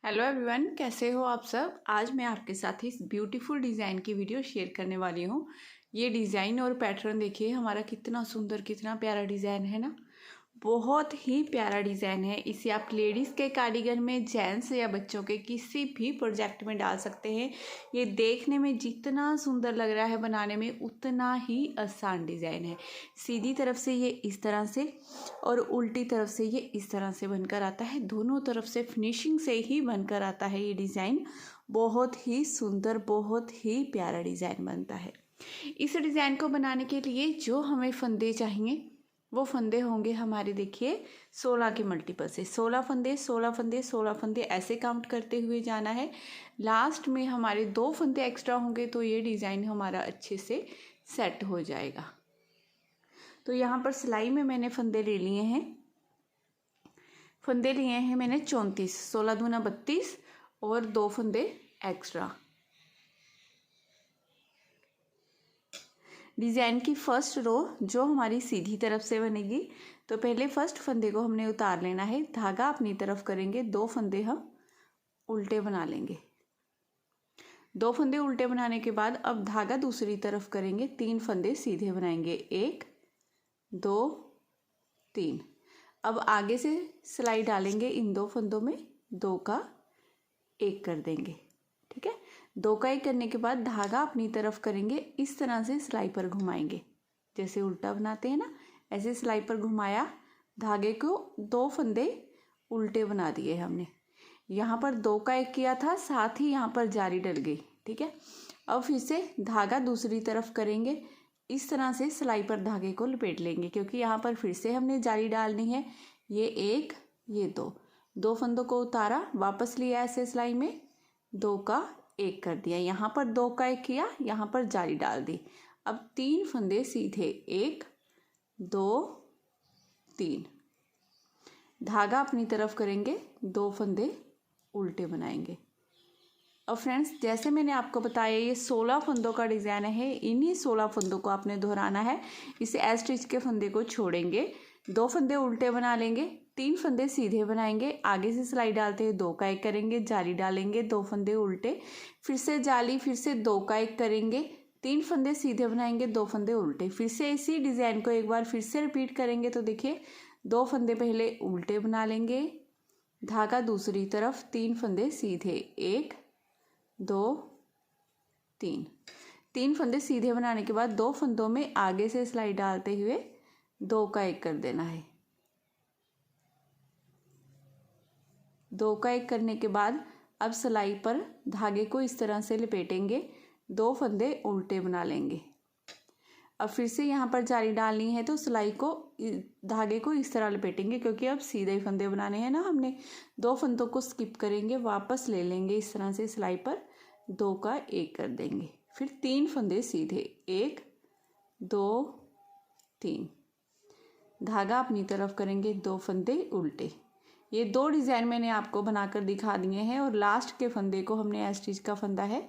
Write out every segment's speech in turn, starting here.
Hello everyone, कैसे हो आप सब। आज मैं आपके साथ इस ब्यूटीफुल डिज़ाइन की वीडियो शेयर करने वाली हूँ। ये डिज़ाइन और पैटर्न देखिए, हमारा कितना सुंदर कितना प्यारा डिज़ाइन है ना। बहुत ही प्यारा डिज़ाइन है। इसे आप लेडीज़ के कार्डिगन में, जेंट्स या बच्चों के किसी भी प्रोजेक्ट में डाल सकते हैं। ये देखने में जितना सुंदर लग रहा है, बनाने में उतना ही आसान डिज़ाइन है। सीधी तरफ से ये इस तरह से और उल्टी तरफ से ये इस तरह से बनकर आता है। दोनों तरफ से फिनिशिंग से ही बनकर आता है ये डिज़ाइन। बहुत ही सुंदर, बहुत ही प्यारा डिज़ाइन बनता है। इस डिज़ाइन को बनाने के लिए जो हमें फंदे चाहिए वो फंदे होंगे हमारे, देखिए 16 के मल्टीपल से 16 फंदे 16 फंदे 16 फंदे ऐसे काउंट करते हुए जाना है। लास्ट में हमारे 2 फंदे एक्स्ट्रा होंगे तो ये डिज़ाइन हमारा अच्छे से सेट हो जाएगा। तो यहाँ पर सिलाई में मैंने फंदे ले लिए हैं। फंदे लिए हैं मैंने 34, 16 दूना 32 और 2 फंदे एक्स्ट्रा। डिज़ाइन की फर्स्ट रो जो हमारी सीधी तरफ से बनेगी, तो पहले फर्स्ट फंदे को हमने उतार लेना है। धागा अपनी तरफ करेंगे, 2 फंदे हम उल्टे बना लेंगे। 2 फंदे उल्टे बनाने के बाद अब धागा दूसरी तरफ करेंगे, 3 फंदे सीधे बनाएंगे, 1 2 3। अब आगे से सिलाई डालेंगे इन 2 फंदों में, 2 का 1 कर देंगे। ठीक है, 2 का 1 करने के बाद धागा अपनी तरफ करेंगे, इस तरह से सिलाई पर घुमाएंगे। जैसे उल्टा बनाते हैं ना, ऐसे सिलाई पर घुमाया, धागे को 2 फंदे उल्टे बना दिए हमने। यहाँ पर 2 का 1 किया था, साथ ही यहाँ पर जारी डल गई। ठीक है, अब फिर से धागा दूसरी तरफ करेंगे, इस तरह से सिलाई पर धागे को लपेट लेंगे, क्योंकि यहाँ पर फिर से हमने जारी डालनी है। ये 1 ये 2 फंदों को उतारा, वापस लिया ऐसे सिलाई में, 2 का 1 कर दिया, यहाँ पर 2 का 1 किया, यहाँ पर जारी डाल दी। अब 3 फंदे सीधे, 1 2 3। धागा अपनी तरफ करेंगे, 2 फंदे उल्टे बनाएंगे। अब फ्रेंड्स, जैसे मैंने आपको बताया ये 16 फंदों का डिज़ाइन है। इन्हीं 16 फंदों को आपने दोहराना है। इसे एज स्टिच के फंदे को छोड़ेंगे, 2 फंदे उल्टे बना लेंगे, 3 फंदे सीधे बनाएंगे, आगे से सिलाई डालते हुए 2 का 1 करेंगे, जाली डालेंगे, 2 फंदे उल्टे, फिर से जाली, फिर से 2 का 1 करेंगे, 3 फंदे सीधे बनाएंगे, 2 फंदे उल्टे, फिर से इसी डिज़ाइन को एक बार फिर से रिपीट करेंगे। तो देखिए, 2 फंदे पहले उल्टे बना लेंगे, धागा दूसरी तरफ, 3 फंदे सीधे, 1 2 3 फंदे सीधे बनाने के बाद 2 फंदों में आगे से सिलाई डालते हुए 2 का 1 कर देना है। 2 का 1 करने के बाद अब सिलाई पर धागे को इस तरह से लपेटेंगे, 2 फंदे उल्टे बना लेंगे। अब फिर से यहाँ पर जाली डालनी है, तो सिलाई को, धागे को इस तरह लपेटेंगे, क्योंकि अब सीधे फंदे बनाने हैं ना हमने। 2 फंदों को स्किप करेंगे, वापस ले लेंगे इस तरह से सिलाई पर, 2 का 1 कर देंगे, फिर 3 फंदे सीधे, 1 2 3। धागा अपनी तरफ करेंगे, 2 फंदे उल्टे। ये 2 डिज़ाइन मैंने आपको बनाकर दिखा दिए हैं, और लास्ट के फंदे को हमने एज स्टिच का फंदा है,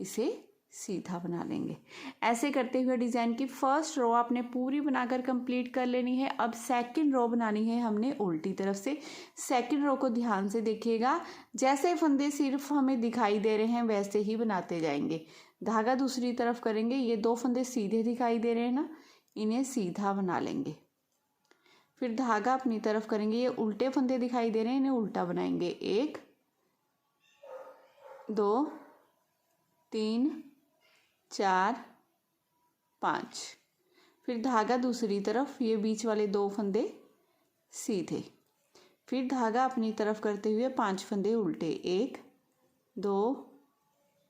इसे सीधा बना लेंगे। ऐसे करते हुए डिज़ाइन की फर्स्ट रो आपने पूरी बनाकर कंप्लीट कर लेनी है। अब सेकंड रो बनानी है हमने उल्टी तरफ से। सेकंड रो को ध्यान से देखिएगा, जैसे फंदे सिर्फ हमें दिखाई दे रहे हैं वैसे ही बनाते जाएंगे। धागा दूसरी तरफ करेंगे, ये 2 फंदे सीधे दिखाई दे रहे हैं ना, इन्हें सीधा बना लेंगे। फिर धागा अपनी तरफ करेंगे, ये उल्टे फंदे दिखाई दे रहे हैं, इन्हें उल्टा बनाएंगे, 1 2 3 4 5। फिर धागा दूसरी तरफ, ये बीच वाले 2 फंदे सीधे, फिर धागा अपनी तरफ करते हुए 5 फंदे उल्टे, 1 2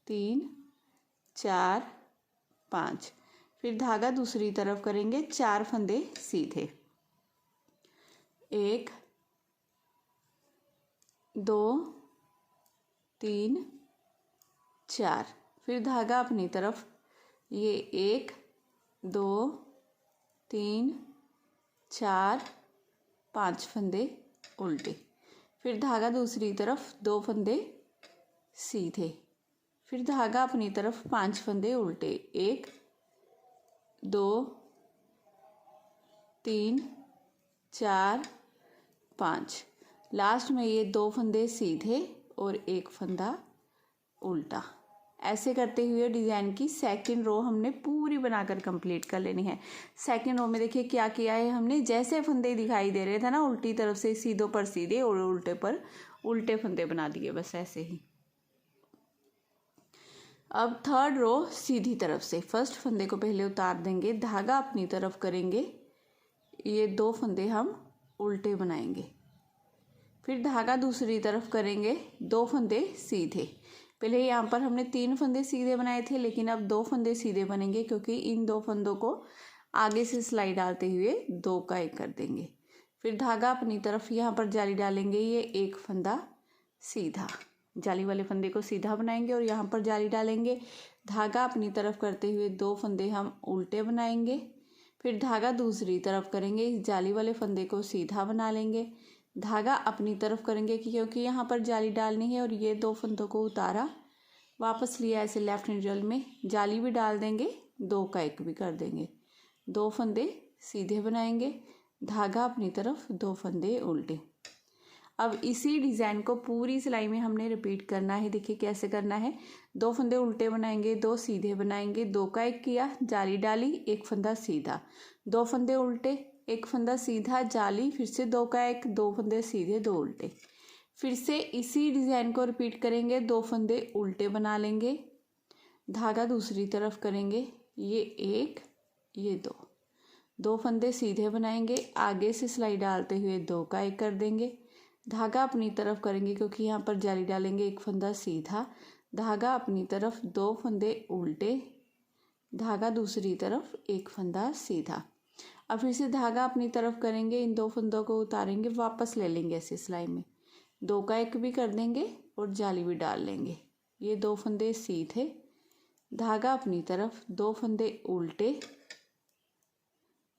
3 4 5। फिर धागा दूसरी तरफ करेंगे, 4 फंदे सीधे, 1 2 3 4। फिर धागा अपनी तरफ, ये 1 2 3 4 5 फंदे उल्टे, फिर धागा दूसरी तरफ, 2 फंदे सीधे, फिर धागा अपनी तरफ, 5 फंदे उल्टे, 1 2 3 4 5। लास्ट में ये 2 फंदे सीधे और एक फंदा उल्टा। ऐसे करते हुए डिज़ाइन की सेकंड रो हमने पूरी बनाकर कंप्लीट कर लेनी है। सेकंड रो में देखिए क्या किया है हमने, जैसे फंदे दिखाई दे रहे थे ना उल्टी तरफ से सीधों पर सीधे और उल्टे पर उल्टे फंदे बना दिए, बस ऐसे ही। अब थर्ड रो सीधी तरफ से फर्स्ट फंदे को पहले उतार देंगे, धागा अपनी तरफ करेंगे, ये 2 फंदे हम उल्टे बनाएंगे, फिर धागा दूसरी तरफ करेंगे, 2 फंदे सीधे। पहले यहाँ पर हमने 3 फंदे सीधे बनाए थे, लेकिन अब 2 फंदे सीधे बनेंगे क्योंकि इन 2 फंदों को आगे से सिलाई डालते हुए 2 का 1 कर देंगे। फिर धागा अपनी तरफ यहाँ पर जाली डालेंगे, ये 1 फंदा सीधा, जाली वाले फंदे को सीधा बनाएंगे और यहाँ पर जाली डालेंगे। धागा अपनी तरफ करते हुए 2 फंदे हम उल्टे बनाएंगे, फिर धागा दूसरी तरफ करेंगे, इस जाली वाले फंदे को सीधा बना लेंगे। धागा अपनी तरफ करेंगे क्योंकि यहाँ पर जाली डालनी है और ये 2 फंदों को उतारा, वापस लिया ऐसे लेफ्ट नीडल में, जाली भी डाल देंगे, 2 का 1 भी कर देंगे, 2 फंदे सीधे बनाएंगे, धागा अपनी तरफ, 2 फंदे उल्टे। अब इसी डिज़ाइन को पूरी सिलाई में हमने रिपीट करना है। देखिए कैसे करना है, 2 फंदे उल्टे बनाएंगे, 2 सीधे बनाएंगे, 2 का 1 किया, जाली डाली, 1 फंदा सीधा, 2 फंदे उल्टे, 1 फंदा सीधा, जाली, फिर से 2 का 1, 2 फंदे सीधे, 2 उल्टे। फिर से इसी डिज़ाइन को रिपीट करेंगे, 2 फंदे उल्टे बना लेंगे, धागा दूसरी तरफ करेंगे, ये 1, ये 2, 2 फंदे सीधे बनाएंगे, आगे से सिलाई डालते हुए 2 का 1 कर देंगे, धागा अपनी तरफ करेंगे क्योंकि यहाँ पर जाली डालेंगे, 1 फंदा सीधा, धागा अपनी तरफ, 2 फंदे उल्टे, धागा दूसरी तरफ, 1 फंदा सीधा। अब फिर से धागा अपनी तरफ करेंगे, इन 2 फंदों को उतारेंगे, वापस ले लेंगे ऐसे सिलाई में, 2 का 1 भी कर देंगे और जाली भी डाल लेंगे, ये 2 फंदे सीधे, धागा अपनी तरफ, 2 फंदे उल्टे,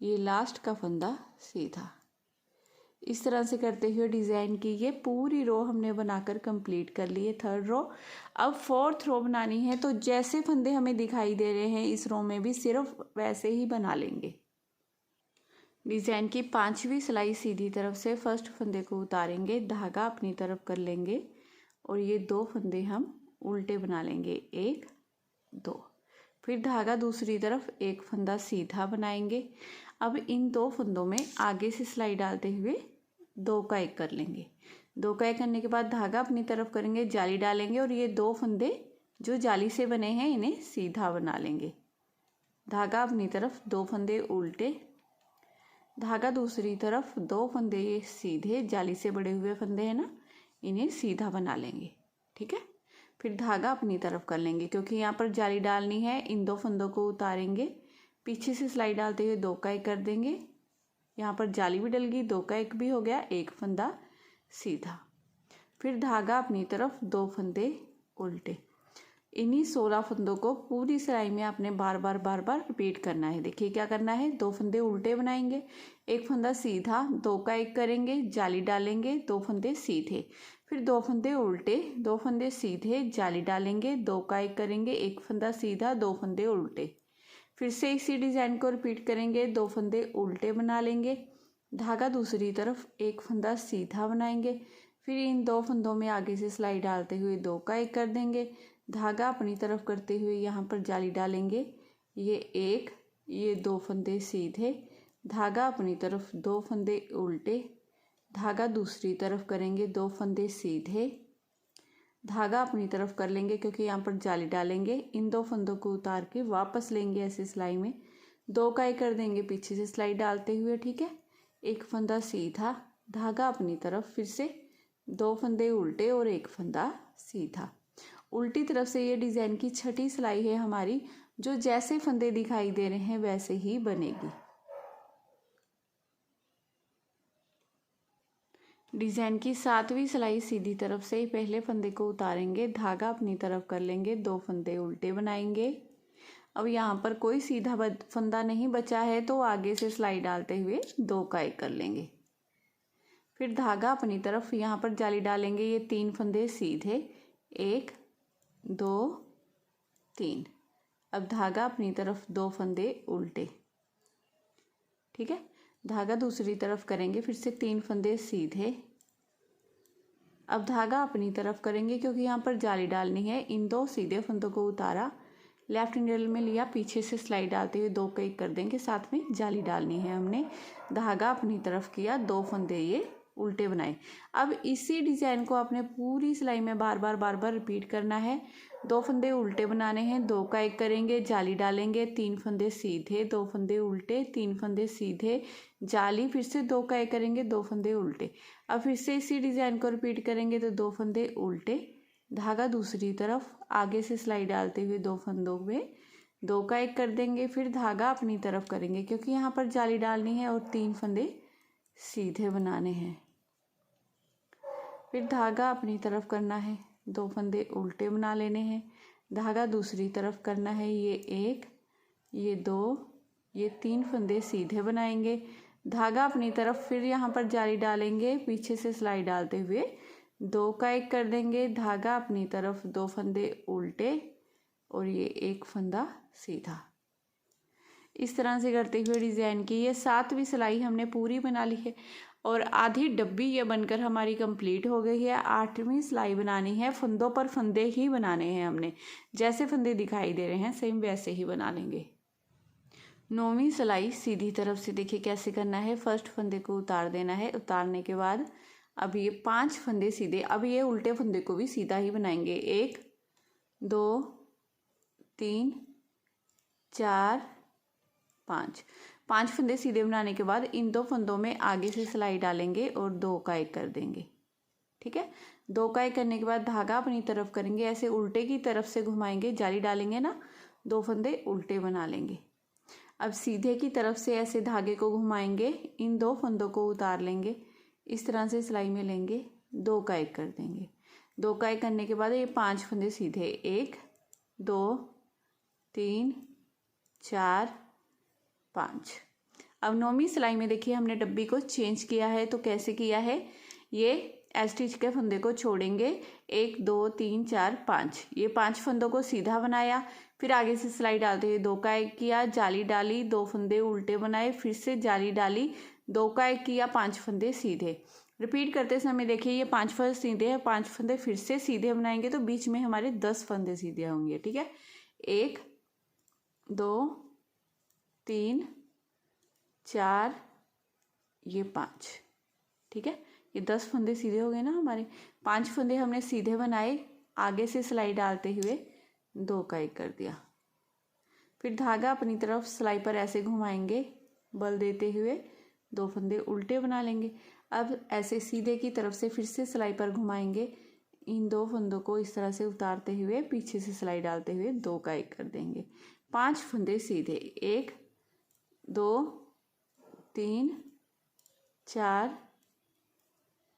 ये लास्ट का फंदा सीधा। इस तरह से करते हुए डिज़ाइन की ये पूरी रो हमने बनाकर कंप्लीट कर ली है, थर्ड रो। अब फोर्थ रो बनानी है, तो जैसे फंदे हमें दिखाई दे रहे हैं इस रो में भी सिर्फ वैसे ही बना लेंगे। डिज़ाइन की 5वीं सिलाई सीधी तरफ से फर्स्ट फंदे को उतारेंगे, धागा अपनी तरफ कर लेंगे और ये 2 फंदे हम उल्टे बना लेंगे, 1, 2, फिर धागा दूसरी तरफ, 1 फंदा सीधा बनाएंगे। अब इन 2 फंदों में आगे से सिलाई डालते हुए 2 का 1 कर लेंगे, 2 का 1 करने के बाद धागा अपनी तरफ करेंगे, जाली डालेंगे और ये 2 फंदे जो जाली से बने हैं इन्हें सीधा बना लेंगे, धागा अपनी तरफ, 2 फंदे उल्टे, धागा दूसरी तरफ, 2 फंदे ये सीधे, जाली से बड़े हुए फंदे हैं ना, इन्हें सीधा बना लेंगे, ठीक है। फिर धागा अपनी तरफ कर लेंगे क्योंकि यहाँ पर जाली डालनी है, इन 2 फंदों को उतारेंगे, पीछे से सिलाई डालते हुए 2 का 1 कर देंगे, यहाँ पर जाली भी डल गई, 2 का 1 भी हो गया, 1 फंदा सीधा, फिर धागा अपनी तरफ, 2 फंदे उल्टे। इन्हीं 16 फंदों को पूरी सिलाई में आपने बार बार रिपीट करना है। देखिए क्या करना है, 2 फंदे उल्टे बनाएंगे, 1 फंदा सीधा, 2 का 1 करेंगे, जाली डालेंगे, 2 फंदे सीधे, फिर 2 फंदे उल्टे, 2 फंदे सीधे, जाली डालेंगे, 2 का 1 करेंगे, 1 फंदा सीधा, 2 फंदे उल्टे। फिर से इसी डिज़ाइन को रिपीट करेंगे, 2 फंदे उल्टे बना लेंगे, धागा दूसरी तरफ, 1 फंदा सीधा बनाएंगे, फिर इन 2 फंदों में आगे से सिलाई डालते हुए 2 का 1 कर देंगे, धागा अपनी तरफ करते हुए यहाँ पर जाली डालेंगे, ये 1, ये 2 फंदे सीधे, धागा अपनी तरफ, 2 फंदे उल्टे, धागा दूसरी तरफ करेंगे, 2 फंदे सीधे, धागा अपनी तरफ कर लेंगे क्योंकि यहाँ पर जाली डालेंगे, इन 2 फंदों को उतार के वापस लेंगे ऐसे सिलाई में, 2 का 1 कर देंगे पीछे से सिलाई डालते हुए, ठीक है, 1 फंदा सीधा, धागा अपनी तरफ, फिर से 2 फंदे उल्टे और 1 फंदा सीधा। उल्टी तरफ से ये डिज़ाइन की 6ठी सिलाई है हमारी, जो जैसे फंदे दिखाई दे रहे हैं वैसे ही बनेगी। डिज़ाइन की 7वीं सिलाई सीधी तरफ से पहले फंदे को उतारेंगे, धागा अपनी तरफ कर लेंगे, 2 फंदे उल्टे बनाएंगे। अब यहाँ पर कोई सीधा फंदा नहीं बचा है तो आगे से सिलाई डालते हुए 2 का 1 कर लेंगे, फिर धागा अपनी तरफ, यहाँ पर जाली डालेंगे, ये 3 फंदे सीधे, 1, 2, 3, अब धागा अपनी तरफ, 2 फंदे उल्टे, ठीक है, धागा दूसरी तरफ करेंगे, फिर से 3 फंदे सीधे, अब धागा अपनी तरफ करेंगे क्योंकि यहाँ पर जाली डालनी है। इन 2 सीधे फंदों को उतारा, लेफ्ट निडल में लिया, पीछे से सिलाई डालते हुए 2 कई कर देंगे, साथ में जाली डालनी है हमने। धागा अपनी तरफ किया, 2 फंदे ये उल्टे बनाए। अब इसी डिज़ाइन को आपने पूरी सिलाई में बार बार रिपीट करना है। 2 फंदे उल्टे बनाने हैं, 2 का 1 करेंगे, जाली डालेंगे, 3 फंदे सीधे, 2 फंदे उल्टे, 3 फंदे सीधे, जाली, फिर से 2 का 1 करेंगे, 2 फंदे उल्टे। अब फिर से इसी डिज़ाइन को रिपीट करेंगे तो 2 फंदे उल्टे, धागा दूसरी तरफ, आगे से सिलाई डालते हुए 2 फंदों में 2 का 1 कर देंगे, फिर धागा अपनी तरफ करेंगे क्योंकि यहाँ पर जाली डालनी है और 3 फंदे सीधे बनाने हैं। फिर धागा अपनी तरफ करना है, 2 फंदे उल्टे बना लेने हैं, धागा दूसरी तरफ करना है, ये 1, ये 2, ये 3 फंदे सीधे बनाएंगे, धागा अपनी तरफ, फिर यहाँ पर जाली डालेंगे, पीछे से सिलाई डालते हुए 2 का 1 कर देंगे, धागा अपनी तरफ, 2 फंदे उल्टे और ये 1 फंदा सीधा। इस तरह से करते हुए डिज़ाइन की ये 7वीं सिलाई हमने पूरी बना ली है और आधी डब्बी ये बनकर हमारी कंप्लीट हो गई है। 8वीं सिलाई बनानी है, फंदों पर फंदे ही बनाने हैं हमने, जैसे फंदे दिखाई दे रहे हैं सेम वैसे ही बना लेंगे। 9वीं सिलाई सीधी तरफ से देखिए कैसे करना है। फर्स्ट फंदे को उतार देना है, उतारने के बाद अब ये 5 फंदे सीधे, अब ये उल्टे फंदे को भी सीधा ही बनाएंगे। 1 2 3 4 5 फंदे सीधे बनाने के बाद इन 2 फंदों में आगे से सिलाई डालेंगे और 2 का 1 कर देंगे। ठीक है, 2 का 1 करने के बाद धागा अपनी तरफ करेंगे, ऐसे उल्टे की तरफ से घुमाएंगे, जाली डालेंगे ना, 2 फंदे उल्टे बना लेंगे। अब सीधे की तरफ से ऐसे धागे को घुमाएंगे, इन 2 फंदों को उतार लेंगे, इस तरह से सिलाई में लेंगे, 2 का 1 कर देंगे। 2 का 1 करने के बाद ये 5 फंदे सीधे, 1 2 3 4 5। अब 9वीं सिलाई में देखिए हमने डब्बी को चेंज किया है, तो कैसे किया है, ये एल स्टिच के फंदे को छोड़ेंगे, 1 2 3 4 5, ये 5 फंदों को सीधा बनाया, फिर आगे से सिलाई डालते हुए 2 का 1 किया, जाली डाली, 2 फंदे उल्टे बनाए, फिर से जाली डाली, 2 का 1 किया, 5 फंदे सीधे। रिपीट करते समय देखिए ये 5 फंदे सीधे हैं, 5 फंदे फिर से सीधे बनाएंगे तो बीच में हमारे 10 फंदे सीधे होंगे। ठीक है, 1 2 3 4 ये 5। ठीक है, ये 10 फंदे सीधे हो गए ना हमारे। 5 फंदे हमने सीधे बनाए, आगे से सिलाई डालते हुए 2 का 1 कर दिया, फिर धागा अपनी तरफ सिलाई पर ऐसे घुमाएंगे, बल देते हुए 2 फंदे उल्टे बना लेंगे। अब ऐसे सीधे की तरफ से फिर से सिलाई पर घुमाएंगे, इन 2 फंदों को इस तरह से उतारते हुए पीछे से सिलाई डालते हुए 2 का 1 कर देंगे। 5 फंदे सीधे, 1 2 3 4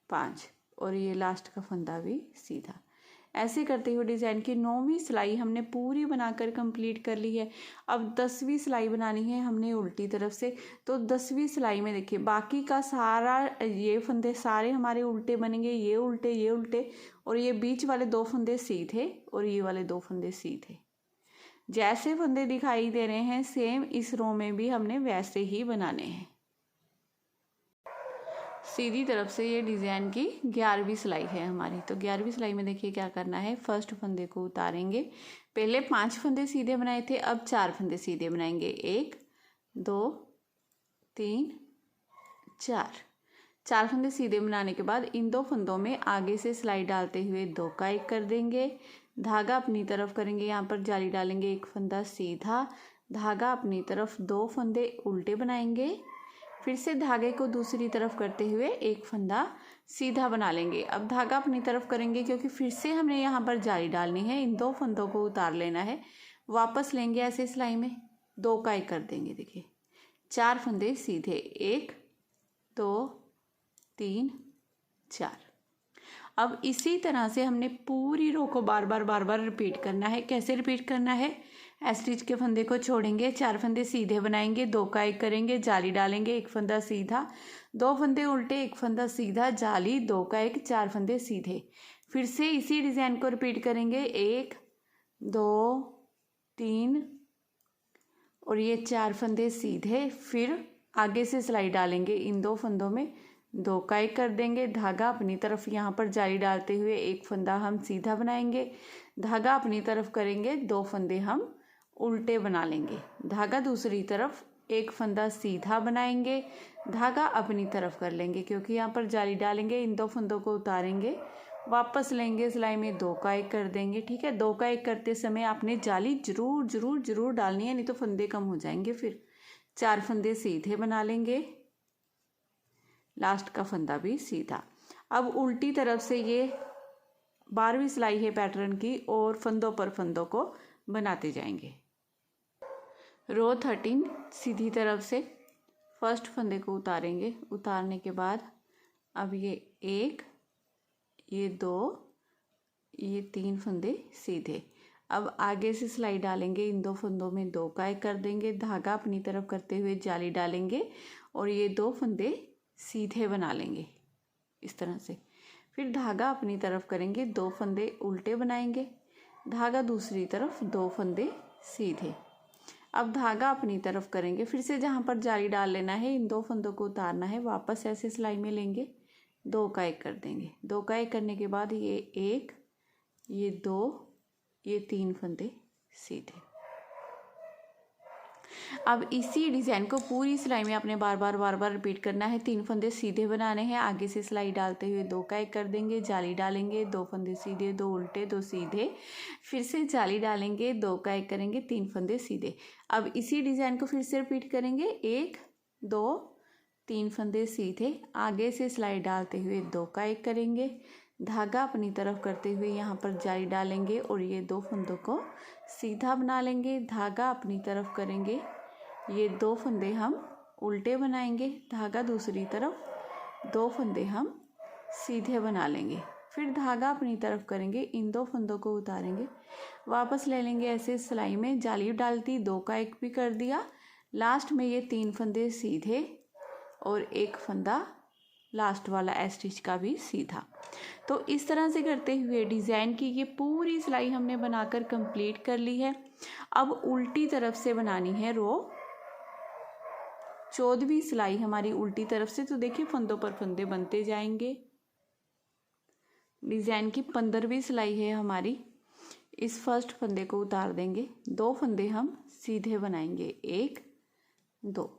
5 और ये लास्ट का फंदा भी सीधा। ऐसे करते हुए डिज़ाइन की 9वीं सिलाई हमने पूरी बनाकर कंप्लीट कर ली है। अब 10वीं सिलाई बनानी है हमने उल्टी तरफ से, तो 10वीं सिलाई में देखिए बाकी का सारा ये फंदे सारे हमारे उल्टे बनेंगे, ये उल्टे और ये बीच वाले 2 फंदे सीधे और ये वाले 2 फंदे सीधे। जैसे फंदे दिखाई दे रहे हैं सेम इस रो में भी हमने वैसे ही बनाने हैं। सीधी तरफ से ये डिज़ाइन की 11वीं सिलाई है हमारी। तो 11वीं सिलाई में देखिए क्या करना है, फर्स्ट फंदे को उतारेंगे, पहले 5 फंदे सीधे बनाए थे, अब 4 फंदे सीधे बनाएंगे, 1 2 3 4 फंदे सीधे बनाने के बाद इन 2 फंदों में आगे से सिलाई डालते हुए 2 का 1 कर देंगे, धागा अपनी तरफ करेंगे, यहाँ पर जाली डालेंगे, 1 फंदा सीधा, धागा अपनी तरफ, 2 फंदे उल्टे बनाएंगे, फिर से धागे को दूसरी तरफ करते हुए 1 फंदा सीधा बना लेंगे। अब धागा अपनी तरफ करेंगे क्योंकि फिर से हमने यहाँ पर जाली डालनी है, इन 2 फंदों को उतार लेना है, वापस लेंगे ऐसे सिलाई में, 2 का 1 कर देंगे। देखिए 4 फंदे सीधे, 1 2 3 4। अब इसी तरह से हमने पूरी रो को बार बार रिपीट करना है। कैसे रिपीट करना है, स्टिच के फंदे को छोड़ेंगे, 4 फंदे सीधे बनाएंगे, 2 का 1 करेंगे, जाली डालेंगे, 1 फंदा सीधा, 2 फंदे उल्टे, 1 फंदा सीधा, जाली, 2 का 1, 4 फंदे सीधे। फिर से इसी डिज़ाइन को रिपीट करेंगे, 1 2 3 और ये 4 फंदे सीधे, फिर आगे से सिलाई डालेंगे, इन 2 फंदों में दो का एक कर देंगे, धागा अपनी तरफ यहाँ पर जाली डालते हुए एक फंदा हम सीधा बनाएंगे, धागा अपनी तरफ करेंगे, दो फंदे हम उल्टे बना लेंगे, धागा दूसरी तरफ एक फंदा सीधा बनाएंगे, धागा अपनी तरफ कर लेंगे क्योंकि यहाँ पर जाली डालेंगे, इन दो फंदों को उतारेंगे, वापस लेंगे सिलाई में, दो का एक कर देंगे। ठीक है, दो का एक करते समय आपने जाली जरूर जरूर जरूर डालनी है, नहीं तो फंदे कम हो जाएंगे। फिर 4 फंदे सीधे बना लेंगे, लास्ट का फंदा भी सीधा। अब उल्टी तरफ से ये 12वीं सिलाई है पैटर्न की और फंदों पर फंदों को बनाते जाएंगे। रो 13 सीधी तरफ से फर्स्ट फंदे को उतारेंगे, उतारने के बाद अब ये 1, ये 2, ये 3 फंदे सीधे। अब आगे से सिलाई डालेंगे, इन दो फंदों में दो का एक कर देंगे, धागा अपनी तरफ करते हुए जाली डालेंगे और ये दो फंदे सीधे बना लेंगे इस तरह से। फिर धागा अपनी तरफ करेंगे, दो फंदे उल्टे बनाएंगे, धागा दूसरी तरफ, दो फंदे सीधे। अब धागा अपनी तरफ करेंगे, फिर से जहाँ पर जाली डाल लेना है इन दो फंदों को उतारना है, वापस ऐसे सिलाई में लेंगे, दो का एक कर देंगे, दो का एक करने के बाद ये 1, ये 2, ये 3 फंदे सीधे। अब इसी डिज़ाइन को पूरी सिलाई में आपने बार बार रिपीट करना है। 3 फंदे सीधे बनाने हैं, आगे से सिलाई डालते हुए दो का एक कर देंगे, जाली डालेंगे, दो फंदे सीधे, दो उल्टे, दो सीधे, फिर से जाली डालेंगे, दो का एक करेंगे, 3 फंदे सीधे। अब इसी डिज़ाइन को फिर से रिपीट करेंगे, 1, 2, 3 फंदे सीधे, आगे से सिलाई डालते हुए दो का एक करेंगे, धागा अपनी तरफ करते हुए यहाँ पर जाली डालेंगे और ये दो फंदों को सीधा बना लेंगे, धागा अपनी तरफ करेंगे, ये दो फंदे हम उल्टे बनाएंगे, धागा दूसरी तरफ, दो फंदे हम सीधे बना लेंगे, फिर धागा अपनी तरफ करेंगे, इन दो फंदों को उतारेंगे, वापस ले लेंगे ऐसे सिलाई में, जाली डालती, दो का एक भी कर दिया, लास्ट में ये 3 फंदे सीधे और एक फंदा लास्ट वाला स्टिच का भी सीधा। तो इस तरह से करते हुए डिज़ाइन की ये पूरी सिलाई हमने बनाकर कंप्लीट कर ली है। अब उल्टी तरफ से बनानी है रो 14वीं सिलाई हमारी उल्टी तरफ से। तो देखिए फंदों पर फंदे बनते जाएंगे। डिज़ाइन की 15वीं सिलाई है हमारी। इस फर्स्ट फंदे को उतार देंगे, दो फंदे हम सीधे बनाएंगे, 1, 2।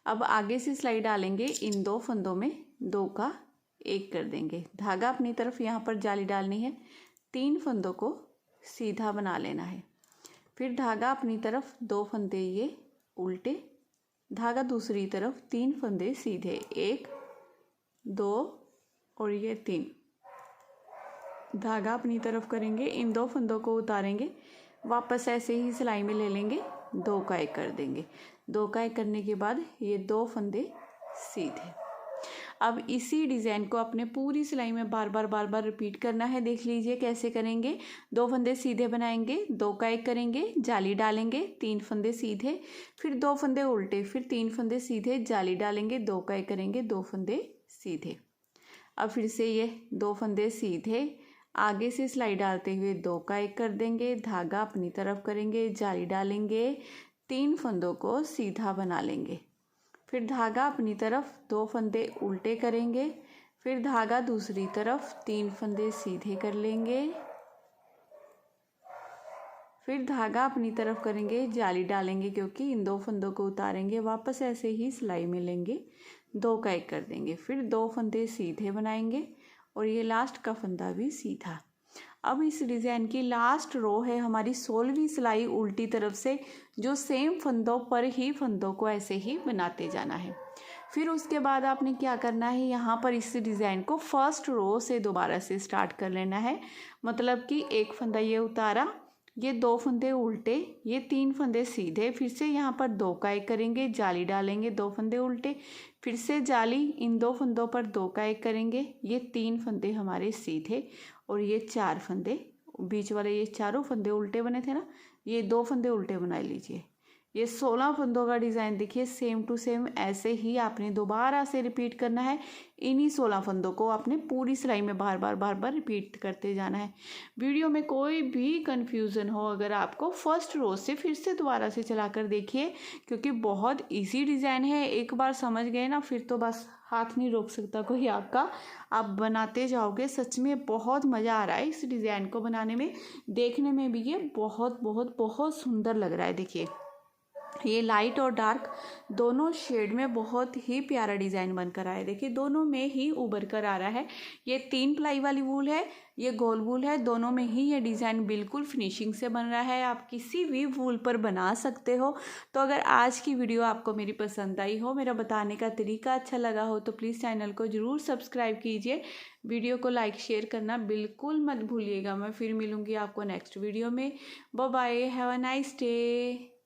अब आगे से सिलाई डालेंगे, इन दो फंदों में दो का एक कर देंगे, धागा अपनी तरफ यहाँ पर जाली डालनी है, 3 फंदों को सीधा बना लेना है, फिर धागा अपनी तरफ, दो फंदे ये उल्टे, धागा दूसरी तरफ, 3 फंदे सीधे, 1, 2 और ये 3, धागा अपनी तरफ करेंगे, इन दो फंदों को उतारेंगे, वापस ऐसे ही सिलाई में ले लेंगे, दो का एक कर देंगे, दो का एक करने के बाद ये दो फंदे सीधे। अब इसी डिज़ाइन को अपने पूरी सिलाई में बार बार रिपीट करना है। देख लीजिए कैसे करेंगे। दो फंदे सीधे बनाएंगे, दो का एक करेंगे, जाली डालेंगे, 3 फंदे सीधे, फिर दो फंदे उल्टे, फिर 3 फंदे सीधे, जाली डालेंगे, दो का एक करेंगे, दो फंदे सीधे। अब फिर से ये दो फंदे सीधे, आगे से सिलाई डालते हुए दो का एक कर देंगे, धागा अपनी तरफ करेंगे, जाली डालेंगे, 3 फंदों को सीधा बना लेंगे, फिर धागा अपनी तरफ, दो फंदे उल्टे करेंगे, फिर धागा दूसरी तरफ, 3 फंदे सीधे कर लेंगे, फिर धागा अपनी तरफ करेंगे, जाली डालेंगे क्योंकि इन दो फंदों को उतारेंगे, वापस ऐसे ही सिलाई में लेंगे, दो का एक कर देंगे, फिर दो फंदे सीधे बनाएंगे और ये लास्ट का फंदा भी सीधा। अब इस डिज़ाइन की लास्ट रो है हमारी 16वीं सिलाई उल्टी तरफ से, जो सेम फंदों पर ही फंदों को ऐसे ही बनाते जाना है। फिर उसके बाद आपने क्या करना है, यहाँ पर इस डिज़ाइन को फर्स्ट रो से दोबारा से स्टार्ट कर लेना है। मतलब कि एक फंदा ये उतारा, ये दो फंदे उल्टे, ये 3 फंदे सीधे, फिर से यहाँ पर दो का एक करेंगे, जाली डालेंगे, दो फंदे उल्टे, फिर से जाली, इन दो फंदों पर दो का एक करेंगे, ये 3 फंदे हमारे सीधे और ये 4 फंदे, बीच वाले ये चारों फंदे उल्टे बने थे ना, ये 2 फंदे उल्टे बना लीजिए, ये 16 फंदों का डिज़ाइन देखिए सेम टू सेम ऐसे ही आपने दोबारा से रिपीट करना है। इन्हीं 16 फंदों को आपने पूरी सिलाई में बार बार रिपीट करते जाना है। वीडियो में कोई भी कंफ्यूजन हो अगर आपको, फर्स्ट रो से फिर से दोबारा से चलाकर देखिए, क्योंकि बहुत इजी डिज़ाइन है। एक बार समझ गए ना फिर तो बस हाथ नहीं रोक सकता कोई आपका, आप बनाते जाओगे। सच में बहुत मज़ा आ रहा है इस डिज़ाइन को बनाने में, देखने में भी ये बहुत बहुत बहुत सुंदर लग रहा है। देखिए ये लाइट और डार्क दोनों शेड में बहुत ही प्यारा डिज़ाइन बनकर आया है। देखिए दोनों में ही उभर कर आ रहा है। ये 3 प्लाई वाली वूल है, ये गोल वूल है, दोनों में ही ये डिज़ाइन बिल्कुल फिनिशिंग से बन रहा है। आप किसी भी वूल पर बना सकते हो। तो अगर आज की वीडियो आपको मेरी पसंद आई हो, मेरा बताने का तरीका अच्छा लगा हो, तो प्लीज़ चैनल को ज़रूर सब्सक्राइब कीजिए। वीडियो को लाइक शेयर करना बिल्कुल मत भूलिएगा। मैं फिर मिलूँगी आपको नेक्स्ट वीडियो में। Bye bye, have a nice day.